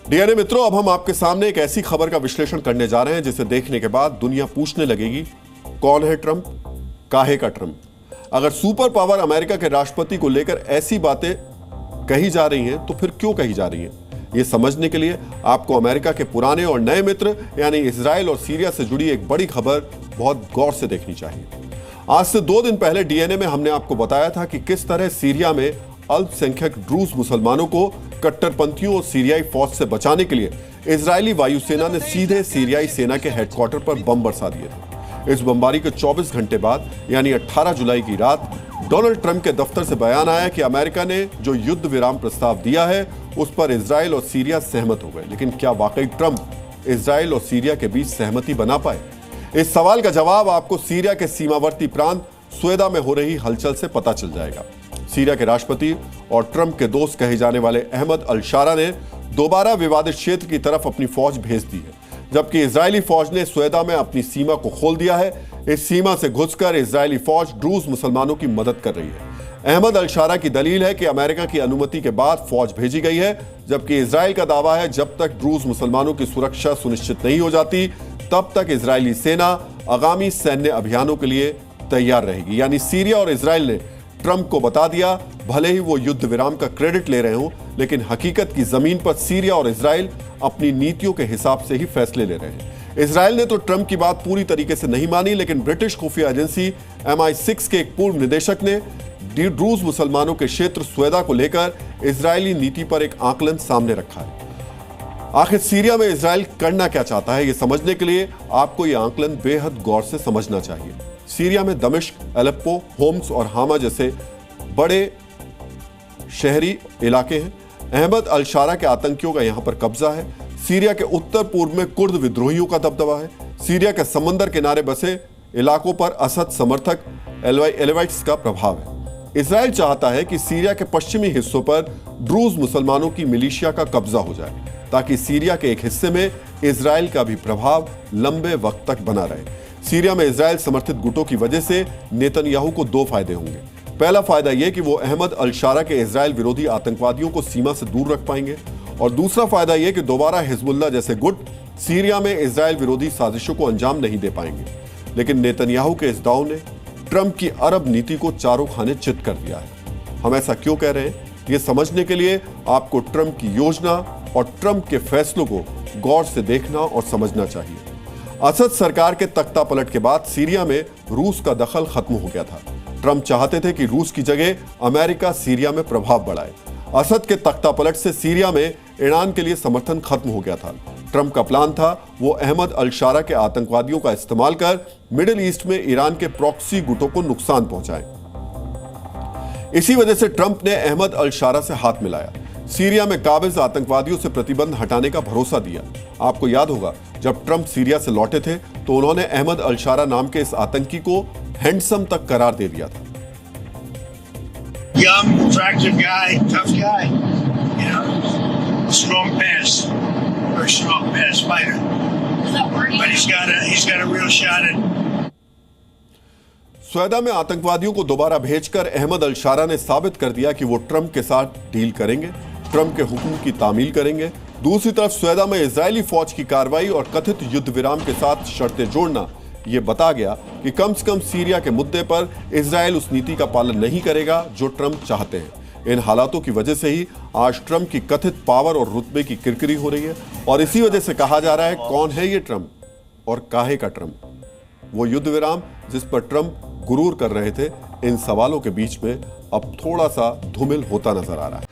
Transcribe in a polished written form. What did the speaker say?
DNA मित्रों, अब हम आपके सामने एक ऐसी खबर का विश्लेषण करने जा रहे हैं जिसे देखने के बाद दुनिया पूछने लगेगी, कौन है ट्रंप, काहे का ट्रंप। अगर सुपर पावर अमेरिका के राष्ट्रपति को लेकर ऐसी बातें कही जा रही हैं तो फिर क्यों कही जा रही हैं, ये समझने के लिए आपको अमेरिका के पुराने और नए मित्र यानी इजराइल और सीरिया से जुड़ी एक बड़ी खबर बहुत गौर से देखनी चाहिए। आज से 2 दिन पहले डीएनए में हमने आपको बताया था कि किस तरह सीरिया में अल्पसंख्यक ड्रूज मुसलमानों को कट्टरपंथियों और सीरियाई फौज से बचाने के लिए इजरायली वायुसेना ने सीधे सीरियाई सेना के हेडक्वार्टर पर बम बरसा दिए थे। इस बमबारी के 24 घंटे बाद यानी 18 जुलाई की रात डोनाल्ड ट्रंप के दफ्तर से बयान आया कि अमेरिका ने जो युद्ध विराम प्रस्ताव दिया है उस पर इजराइल और सीरिया सहमत हो गए। लेकिन क्या वाकई ट्रंप इजराइल और सीरिया के बीच सहमति बना पाए? इस सवाल का जवाब आपको सीरिया के सीमावर्ती प्रांत स्वेदा में हो रही हलचल से पता चल जाएगा। सीरिया के राष्ट्रपति और ट्रंप के दोस्त कहे जाने वाले अहमद अल-शारा ने दोबारा विवादित क्षेत्र की तरफ अपनी फौज भेज दी है, जबकि इजरायली फौज ने स्वेदा में अपनी सीमा को खोल दिया है। इस सीमा से घुसकर इजरायली फौज ड्रूज मुसलमानों की मदद कर रही है। अहमद अल-शारा की दलील है कि अमेरिका की अनुमति के बाद फौज भेजी गई है, जबकि इजराइल का दावा है जब तक ड्रूज मुसलमानों की सुरक्षा सुनिश्चित नहीं हो जाती तब तक इजरायली सेना आगामी सैन्य अभियानों के लिए तैयार रहेगी। यानी सीरिया और इजराइल ने ट्रंप को बता दिया, भले ही वो युद्ध विराम का क्रेडिट ले रहे हों, लेकिन हकीकत की जमीन पर सीरिया और इजराइल अपनी नीतियों के हिसाब से ही फैसले ले रहे हैं। इजराइल ने तो ट्रंप की बात पूरी तरीके से नहीं मानी, लेकिन ब्रिटिश खुफिया एजेंसी MI6 के एक पूर्व निदेशक ने ड्रूज मुसलमानों के क्षेत्र स्वेदा को लेकर इजरायली नीति पर एक आकलन सामने रखा है। आखिर सीरिया में इजराइल करना क्या चाहता है, यह समझने के लिए आपको यह आकलन बेहद गौर से समझना चाहिए। सीरिया में दमिश्क, अलेप्पो, होम्स और हामा जैसे बड़े शहरी इलाके हैं। अहमद अल-शारा के आतंकियों का यहां पर कब्जा है। सीरिया के उत्तर पूर्व में कुर्द विद्रोहियों का दबदबा है। सीरिया के समंदर किनारे बसे इलाकों पर असद समर्थक एलेवाइट्स का प्रभाव है। इजराइल चाहता है कि सीरिया के पश्चिमी हिस्सों पर ड्रूज मुसलमानों की मिलिशिया का कब्जा हो जाए, ताकि सीरिया के एक हिस्से में इजराइल का भी प्रभाव लंबे वक्त तक बना रहे। सीरिया में इजराइल समर्थित गुटों की वजह से नेतन्याहू को 2 फायदे होंगे। पहला फायदा यह कि वो अहमद अल-शारा के इजराइल विरोधी आतंकवादियों को सीमा से दूर रख पाएंगे, और दूसरा फायदा यह कि दोबारा हिजबुल्लाह जैसे गुट सीरिया में इजराइल विरोधी साजिशों को अंजाम नहीं दे पाएंगे। लेकिन नेतन्याहू के इस दांव ने ट्रंप की अरब नीति को चारों खाने चित कर दिया है। हम ऐसा क्यों कह रहे हैं, ये समझने के लिए आपको ट्रंप की योजना और ट्रंप के फैसलों को गौर से देखना और समझना चाहिए। असद सरकार के तख्ता पलट के बाद सीरिया में रूस का दखल खत्म हो गया था। ट्रंप चाहते थे कि रूस की जगह अमेरिका सीरिया में प्रभाव बढ़ाए। असद के तख्ता पलट से सीरिया में ईरान के लिए समर्थन खत्म हो गया था। ट्रंप का प्लान था वो अहमद अल-शारा के आतंकवादियों का इस्तेमाल कर मिडिल ईस्ट में ईरान के प्रॉक्सी गुटों को नुकसान पहुंचाए। इसी वजह से ट्रंप ने अहमद अल-शारा से हाथ मिलाया, सीरिया में काबिज आतंकवादियों से प्रतिबंध हटाने का भरोसा दिया। आपको याद होगा, जब ट्रंप सीरिया से लौटे थे तो उन्होंने अहमद अल-शारा नाम के इस आतंकी को हैंडसम तक करार दे दिया था। Young, attractive guy, tough guy, you know, strong pass, very strong pass fighter. But he's got a real shot at. स्वेदा में आतंकवादियों को दोबारा भेजकर अहमद अल-शारा ने साबित कर दिया कि वो ट्रंप के साथ डील करेंगे, ट्रंप के हुक्म की तामील करेंगे। दूसरी तरफ स्वेदा में इजरायली फौज की कार्रवाई और कथित युद्ध विराम के साथ शर्तें जोड़ना यह बता गया कि कम से कम सीरिया के मुद्दे पर इजराइल उस नीति का पालन नहीं करेगा जो ट्रंप चाहते हैं। इन हालातों की वजह से ही आज ट्रंप की कथित पावर और रुतबे की किरकिरी हो रही है, और इसी वजह से कहा जा रहा है कौन है ये ट्रंप और काहे का ट्रंप। वो युद्ध विराम जिस पर ट्रंप गुरूर कर रहे थे, इन सवालों के बीच में अब थोड़ा सा धूमिल होता नजर आ रहा है।